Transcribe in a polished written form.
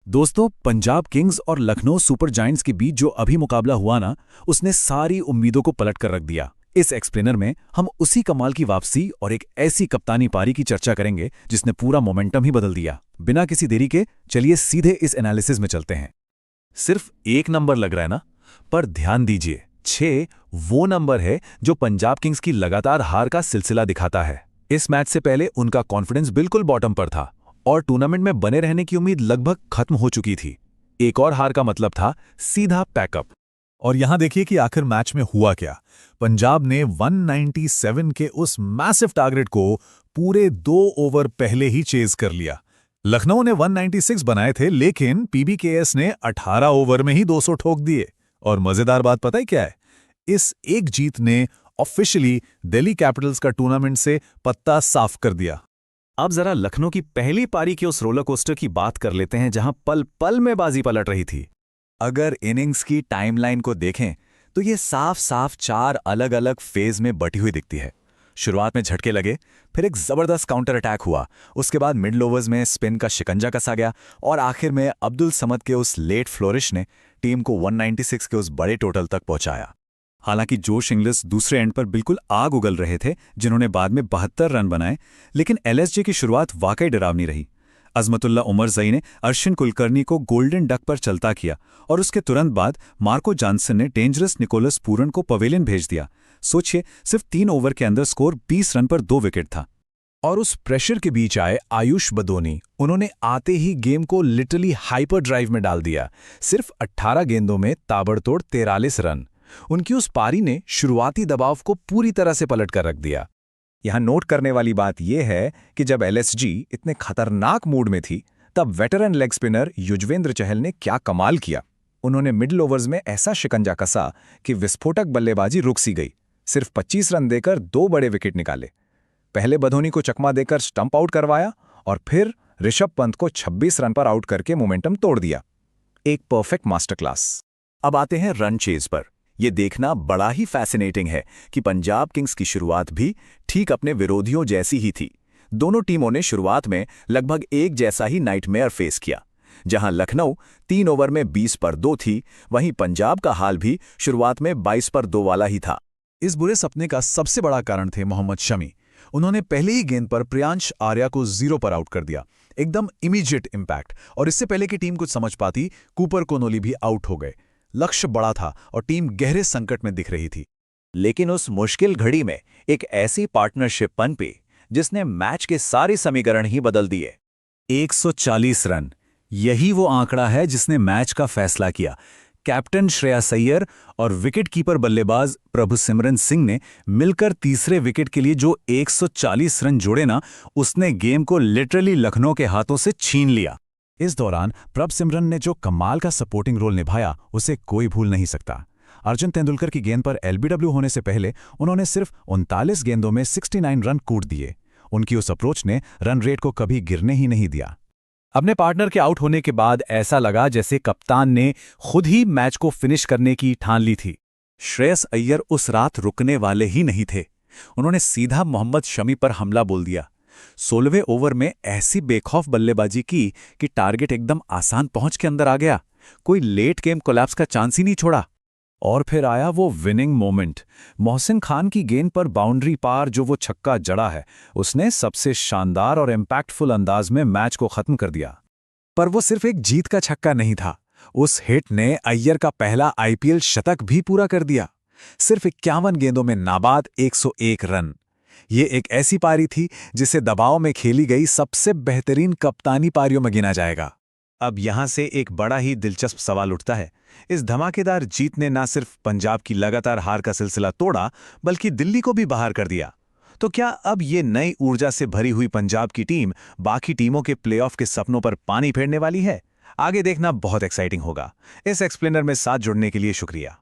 दोस्तों, पंजाब किंग्स और Lucknow super giants के बीच जो अभी मुकाबला हुआ ना, उसने सारी उम्मीदों को पलट कर रख दिया। इस एक्सप्लेनर में हम उसी कमाल की वापसी और एक ऐसी कप्तानी पारी की चर्चा करेंगे जिसने पूरा मोमेंटम ही बदल दिया। बिना किसी देरी के चलिए सीधे इस एनालिसिस में चलते हैं। सिर्फ एक नंबर लग रहा है ना, पर ध्यान दीजिए, 6 वो नंबर है जो पंजाब किंग्स की लगातार हार का सिलसिला दिखाता है। इस मैच से पहले उनका कॉन्फिडेंस बिल्कुल बॉटम पर था और टूर्नामेंट में बने रहने की उम्मीद लगभग खत्म हो चुकी थी। एक और हार का मतलब था सीधा पैकअप। और यहां देखिए कि आखिर मैच में हुआ क्या। पंजाब ने 197 के उस मैसिव टारगेट को पूरे 2 ओवर पहले ही चेज कर लिया। लखनऊ ने 196 बनाए थे, लेकिन पीबीकेएस ने 18 ओवर में ही 200 ठोक दिए। और मजेदार बात पता है क्या है? इस एक जीत ने ऑफिशियली दिल्ली कैपिटल्स का टूर्नामेंट से पत्ता साफ कर दिया। अब जरा लखनऊ की पहली पारी के उस रोलर कोस्टर की बात कर लेते हैं जहां पल पल में बाजी पलट रही थी। अगर इनिंग्स की टाइमलाइन को देखें तो ये साफ साफ 4 अलग अलग फेज में बटी हुई दिखती है। शुरुआत में झटके लगे, फिर एक जबरदस्त काउंटर अटैक हुआ, उसके बाद मिडल ओवर्स में स्पिन का शिकंजा कसा गया और आखिर में अब्दुल समद के उस लेट फ्लोरिश ने टीम को 196 के उस बड़े टोटल तक पहुंचाया। हालांकि जोश इंग्लिस दूसरे एंड पर बिल्कुल आग उगल रहे थे, जिन्होंने बाद में 72 रन बनाए, लेकिन एलएसजी की शुरुआत वाकई डरावनी रही। अजमतुल्ला उमर जई ने अर्शिन कुलकर्णी को गोल्डन डक पर चलता किया और उसके तुरंत बाद मार्को जॉनसन ने डेंजरस निकोलस पूरन को पवेलियन भेज दिया। सोचिए, सिर्फ 3 ओवर के अंदर स्कोर 20 रन पर 2 विकेट था। और उस प्रेशर के बीच आए आयुष बदोनी। उन्होंने आते ही गेम को लिटरली हाइपर ड्राइव में डाल दिया। सिर्फ 18 गेंदों में ताबड़तोड़ 43 रन। उनकी उस पारी ने शुरुआती दबाव को पूरी तरह से पलट कर रख दिया। यहां नोट करने वाली बात यह है कि जब एलएसजी इतने खतरनाक मूड में थी, तब veteran leg spinner Yuzvendra Chahal ने क्या कमाल किया। उन्होंने मिडिल ओवर्स में ऐसा शिकंजा कसा कि विस्फोटक बल्लेबाजी रुक सी गई। सिर्फ 25 रन देकर 2 बड़े विकेट निकाले। पहले बधोनी को चकमा देकर स्टंप आउट करवाया और फिर ऋषभ पंत को 26 रन पर आउट करके मोमेंटम तोड़ दिया। एक परफेक्ट मास्टर क्लास। अब आते हैं रन चेज पर। यह देखना बड़ा ही फैसिनेटिंग है कि पंजाब किंग्स की शुरुआत भी ठीक अपने विरोधियों जैसी ही थी। दोनों टीमों ने शुरुआत में लगभग एक जैसा ही नाइटमेयर फेस किया। जहां लखनऊ 3 ओवर में 20 पर 2 थी, वहीं पंजाब का हाल भी शुरुआत में 22 पर 2 वाला ही था। इस बुरे सपने का सबसे बड़ा कारण थे मोहम्मद शमी। उन्होंने पहले ही गेंद पर प्रियांश आर्या को 0 पर आउट कर दिया। एकदम इमीडिएट इंपैक्ट। और इससे पहले कि टीम कुछ समझ पाती, कूपर कोनोली भी आउट हो गए। लक्ष्य बड़ा था और टीम गहरे संकट में दिख रही थी। लेकिन उस मुश्किल घड़ी में एक ऐसी पार्टनरशिप पनपी जिसने मैच के सारे समीकरण ही बदल दिए। 140 रन, यही वो आंकड़ा है जिसने मैच का फैसला किया। कैप्टन श्रेयस अय्यर और विकेटकीपर बल्लेबाज प्रभुसिमरन सिंह ने मिलकर तीसरे विकेट के लिए जो 140 रन जोड़े ना, उसने गेम को लिटरली लखनऊ के हाथों से छीन लिया। इस दौरान प्रभसिमरन ने जो कमाल का सपोर्टिंग रोल निभाया, उसे कोई भूल नहीं सकता। अर्जुन तेंदुलकर की गेंद पर एलबीडब्ल्यू होने से पहले उन्होंने सिर्फ 39 गेंदों में 69 रन कूट दिए। उनकी उस अप्रोच ने रन रेट को कभी गिरने ही नहीं दिया। अपने पार्टनर के आउट होने के बाद ऐसा लगा जैसे कप्तान ने खुद ही मैच को फिनिश करने की ठान ली थी। श्रेयस अय्यर उस रात रुकने वाले ही नहीं थे। उन्होंने सीधा मोहम्मद शमी पर हमला बोल दिया। 16वें ओवर में ऐसी बेखौफ बल्लेबाजी की कि टारगेट एकदम आसान पहुंच के अंदर आ गया। कोई लेट गेम कोलैप्स का चांस ही नहीं छोड़ा। और फिर आया वो विनिंग मोमेंट। मोहसिन खान की गेंद पर बाउंड्री पार जो वो छक्का जड़ा है, उसने सबसे शानदार और इम्पैक्टफुल अंदाज में मैच को खत्म कर दिया। पर वो सिर्फ एक जीत का छक्का नहीं था। उस हिट ने अय्यर का पहला आईपीएल शतक भी पूरा कर दिया। सिर्फ 51 गेंदों में नाबाद 101 रन। ये एक ऐसी पारी थी जिसे दबाव में खेली गई सबसे बेहतरीन कप्तानी पारियों में गिना जाएगा। अब यहां से एक बड़ा ही दिलचस्प सवाल उठता है। इस धमाकेदार जीत ने न सिर्फ पंजाब की लगातार हार का सिलसिला तोड़ा, बल्कि दिल्ली को भी बाहर कर दिया। तो क्या अब ये नई ऊर्जा से भरी हुई पंजाब की टीम बाकी टीमों के प्लेऑफ के सपनों पर पानी फेरने वाली है? आगे देखना बहुत एक्साइटिंग होगा। इस एक्सप्लेनर में साथ जुड़ने के लिए शुक्रिया।